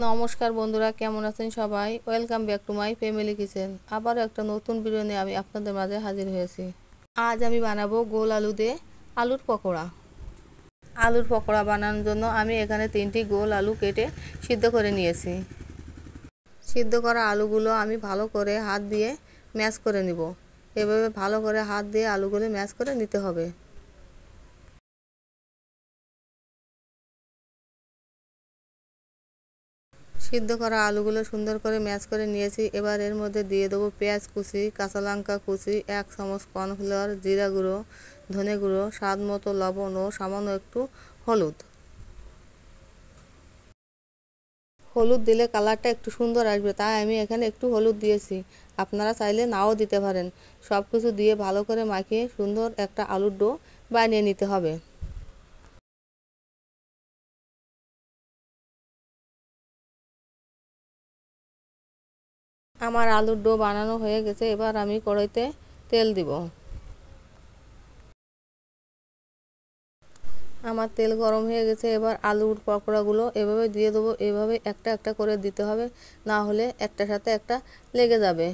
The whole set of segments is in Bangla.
নমস্কার বন্ধুরা, কেমন আছেন সবাই? Welcome back to my family kitchen. আবারও একটা নতুন ভিডিও নিয়ে আমি আপনাদের মাঝে হাজির হয়েছি। আজ আমি বানাবো গোল আলু দিয়ে আলুর পকোড়া। আলুর পকোড়া বানানোর জন্য আমি এখানে 3টি গোল আলু কেটে সিদ্ধ করে নিয়েছি। সিদ্ধ করা আলুগুলো আমি ভালো করে হাত দিয়ে ম্যাশ করে নিব। এভাবে ভালো করে হাত দিয়ে আলুগুলো ম্যাশ করে নিতে হবে। সিদ্ধ করা আলুগুলো সুন্দর করে ম্যাশ করে নিয়েছি। এবার এর মধ্যে দিয়ে দেবো পেঁয়াজ কুচি, কাঁচা লঙ্কা কুচি, 1 চামচ কর্নফ্লাওয়ার, জিরা গুঁড়ো, ধনে গুঁড়ো, স্বাদ মতো লবণ ও সামান্য একটু হলুদ। হলুদ দিলে কালারটা একটু সুন্দর আসবে, তাই আমি এখানে একটু হলুদ দিয়েছি। আপনারা চাইলে নাও দিতে পারেন। সব কিছু দিয়ে ভালো করে মাখিয়ে সুন্দর একটা আলুর ডো বানিয়ে নিতে হবে। আমার আলুর ডো বানানো হয়ে গেছে। এবার আমি কড়াইতে তেল দিব। আমার তেল গরম হয়ে গেছে। এবার আলুর পকোড়াগুলো এভাবে দিয়ে দেবো। এভাবে একটা একটা করে দিতে হবে, না হলে একটার সাথে একটা লেগে যাবে।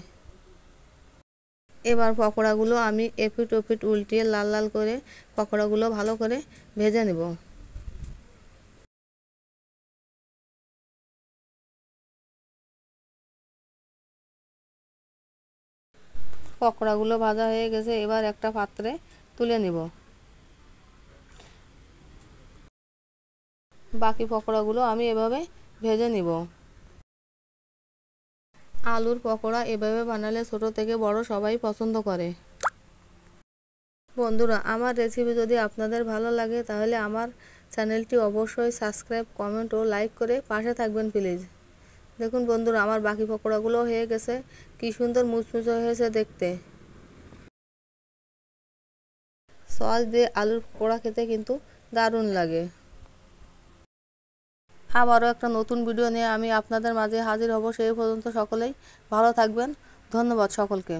এবার পকোড়াগুলো আমি এপিট ওপিট উল্টিয়ে লাল লাল করে পকোড়াগুলো ভালো করে ভেজে নেব। পকোড়াগুলো ভাজা হয়ে গেছে। এবার একটা পাত্রে তুলে নেব। বাকি পকোড়াগুলো আমি এভাবে ভেজে নিব। আলুর পকোড়া এভাবে বানালে ছোট থেকে বড় সবাই পছন্দ করে। বন্ধুরা, আমার রেসিপি যদি আপনাদের ভালো লাগে তাহলে আমার চ্যানেলটি অবশ্যই সাবস্ক্রাইব, কমেন্ট ও লাইক করে পাশে থাকবেন প্লিজ। দেখুন বন্ধুরা, আমার বাকি পকোড়াগুলো হয়ে গেছে। কি সুন্দর মুচমুচে হয়েছে দেখতে। সস দিয়ে আলুর পকোড়া খেতে কিন্তু দারুণ লাগে। আবারও একটা নতুন ভিডিও নিয়ে আমি আপনাদের মাঝে হাজির হব। সেই পর্যন্ত সকলেই ভালো থাকবেন। ধন্যবাদ সকলকে।